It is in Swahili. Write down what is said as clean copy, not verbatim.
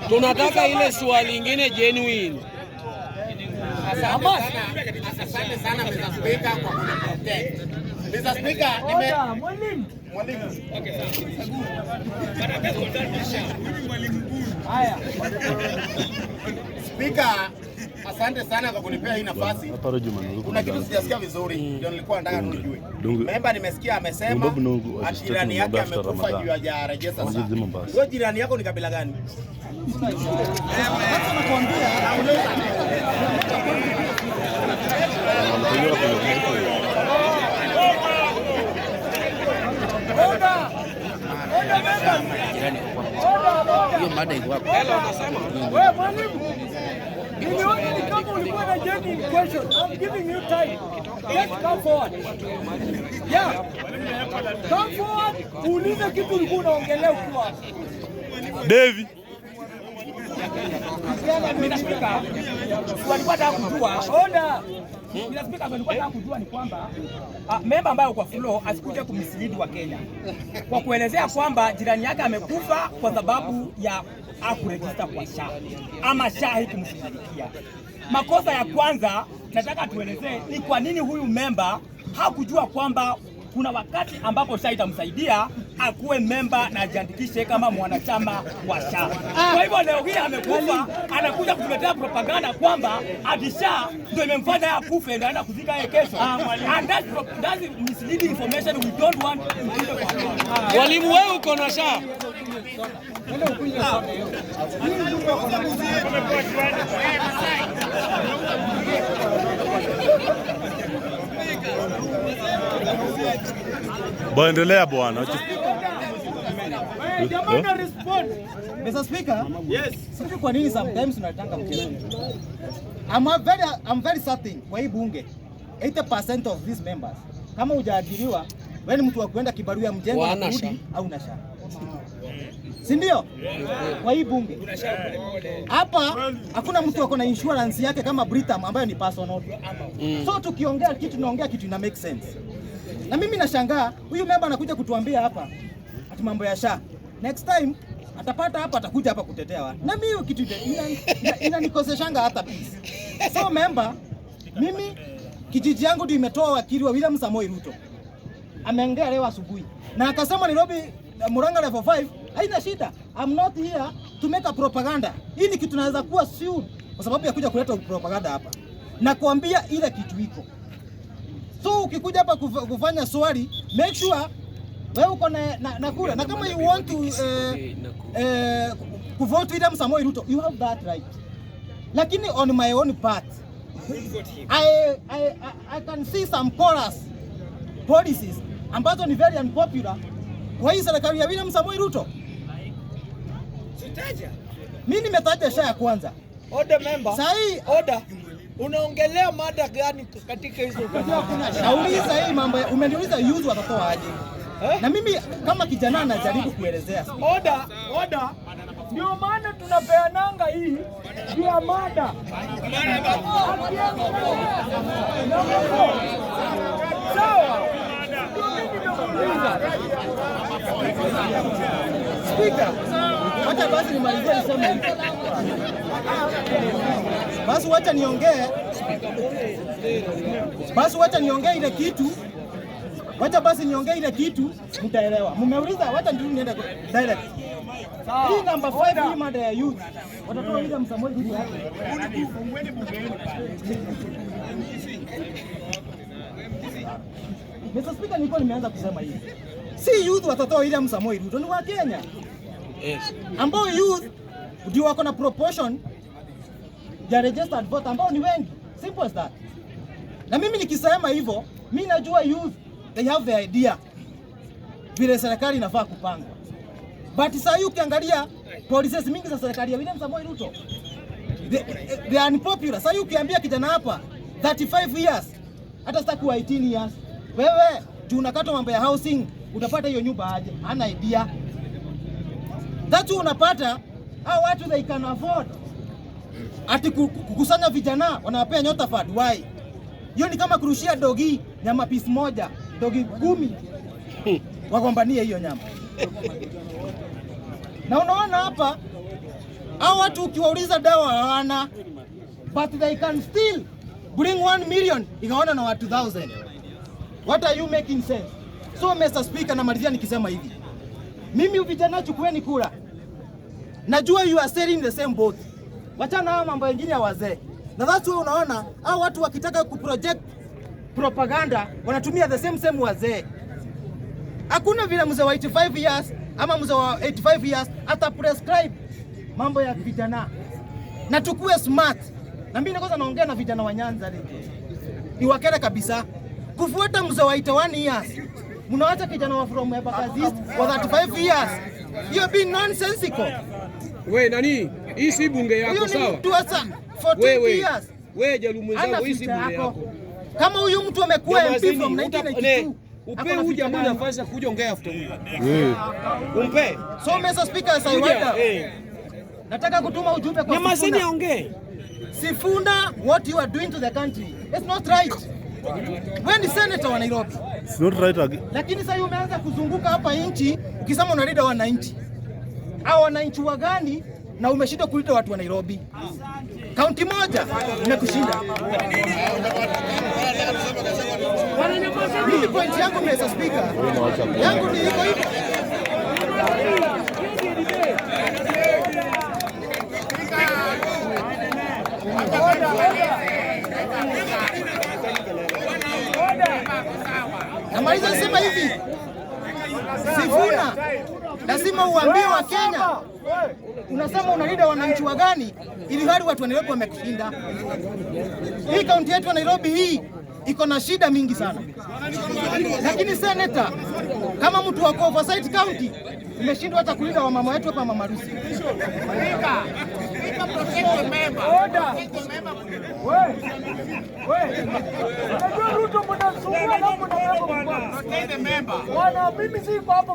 Tunataka ile swali lingine genuine. Asante sana Mr. Speaker kwa kuniprotect. Mr. Speaker, mwalimu. Okay, haya. Speaker, asante sana kwa kunipea hii nafasi. Kuna kitu sijasikia vizuri, ndio nilikuwa nataka nijue. Memba nimesikia amesema jirani yake amekufa juu ya register sasa. Wewe jirani yako ni kabila gani? Hiyo mada iko hapo. Wewe mwalimu, ni kama ulikuwa na genuine question. I'm giving you time. Just come forward. Yeah. Come forward. Uulize kitu ulikuwa unaongelea ukiwa. Devi. Walikuwa nataka kujua. Ona. Bila speaker walikuwa nataka kujua ni kwamba member ambaye kwa floor asikuje kummislead wa Kenya kwa kuelezea kwamba jirani yake amekufa kwa sababu ya hakuregister kwa SHA ama SHA haikumshughulikia. Makosa ya kwanza nataka tuelezee ni kwa nini huyu member hakujua kwamba kuna wakati ambapo SHA itamsaidia akuwe member na ajiandikishe kama mwanachama wa SHA. Kwa hivyo leo hii amekufa, anakuja kutuletea propaganda kwamba ati SHA ndio imemfanya akufe ndio anaenda kuzika yeye kesho. And that's misleading information we don't want. Walimu wewe uko na SHA? Baendelea bwana. Mr. Speaker, yes. Sisi kwa nini sometimes tunataka mchezo? I'm very certain kwa hii bunge 80% of these members kama hujaajiriwa wewe ni mtu wa kwenda kibarua mjengo na kurudi au na SHA. Si ndio? Kwa hii bunge hapa hakuna mtu ako na insurance yake kama Britam ambayo ni personal. So tukiongea kitu tunaongea kitu ina make sense. Na mimi nashangaa huyu member anakuja kutuambia hapa ati mambo ya SHA. Next time atapata hapa atakuja hapa kutetea watu. Na mimi kitu inanikoseshanga hata peace. So member, mimi kijiji yangu ndio imetoa wakili wa William Samoei Ruto. Ameongea leo asubuhi. Na akasema Nairobi Murang'a level 5 haina shida. I'm not here to make a propaganda. Hii ni kitu naweza kuwa sued kwa sababu ya kuja kuleta propaganda hapa. Na kuambia ile kitu iko. So ukikuja hapa kufanya swali, make sure wewe uko na kura. Na kama you want to vote William Samoei Ruto, you have that right. Lakini on my own part, I can see some policies ambazo ni very unpopular kwa hii serikali ya William Samoei Ruto. Sitaja. Mimi nimetaja SHA ya kwanza. Order member. Sahi order. Unaongelea mada gani katika hizo? Nauliza hii mambo umeniuliza youth watatoa aje? Na mimi kama kijana najaribu kuelezea. Order. Ndio maana tunapeananga hii ndio mada. Sawa. Speaker, wacha basi nimalizie niseme hivi. Basi wacha niongee ile kitu. Wacha basi niongee ile kitu mtaelewa. Mmeuliza wacha ndio niende direct. Hii number 5 hii mada ya youth. Watatoa ile Samoei Ruto yake. Mr. Speaker, nilikuwa nimeanza kusema hivi. Si youth watatoa William Samoei Ruto, ni wa Kenya. Yes. Ambao youth ndio wako na proportion ya registered vote ambao ni wengi. Simple as that. Na mimi nikisema hivyo, mimi najua youth they have the idea vile serikali inafaa kupanga. But sasa hiyo ukiangalia policies mingi za serikali ya William Samoei Ruto they are unpopular. Sasa hiyo ukiambia kijana hapa 35 years hata sitaki 18 years. Wewe unakata mambo ya housing, utapata hiyo nyumba aje? Hana idea. That's unapata hao watu they can afford ati kukusanya vijana wanawapea nyota fund. Why? Hiyo ni kama kurushia dogi nyama piece moja, dogi 10 wagombanie hiyo nyama. Na unaona hapa hao watu ukiwauliza dawa hawana, but they can still bring 1 million ikaona na watu 1000. What are you making sense? So Mr. Speaker, namalizia nikisema hivi, mimi vijana chukueni kura, najua you are selling the same boat, wachana hao mambo mengine ya wazee. Na that's why unaona hao watu wakitaka kuproject propaganda wanatumia the same wazee. Hakuna vile mzee wa 85 years ama mzee wa 85 years ata prescribe mambo ya vijana. Na tukue smart. Na mimi kwanza naongea na vijana wa Nyanza leo. Ni wakera kabisa. Kufuata mzee wa 81 years. Mnaacha kijana wa from Embakasi wa 35 years. Hiyo be nonsensical. We nani? Hii si bunge yako sawa? Mtu sasa 14 years. Wewe jalu mwenzangu, hii si bunge yako. Kama huyu mtu amekuwa MP from 1992. Upe huyu jamaa nafasi ya kuja ongea after huyu. Umpe. So Mr. Speaker, as I wonder, nataka kutuma ujumbe kwa Sifuna. Nyamazeni aongee. Sifuna, what you are doing to the country, it's not right. Wewe ni senator wa Nairobi. It's not right again. Lakini sasa umeanza kuzunguka hapa nchi ukisema unalida wananchi. Hao wananchi wa gani na umeshinda kulida watu wa Nairobi? Kaunti moja umekushinda. Mimi point yangu Mr. Speaker, yangu ni iko hivi. Namaliza sema hivi, Sifuna, lazima uambie wa Kenya, unasema unalinda wananchi wa gani ili hali watu wa Nairobi wamekushinda. Hii kaunti yetu ya Nairobi hii iko na shida mingi sana. Lakini senator, kama mtu wa oversight county, umeshindwa hata kulinda wamama wetu hapa mama Rusi. Unajua Ruto mnasumbua na mnaweka mimi si hapa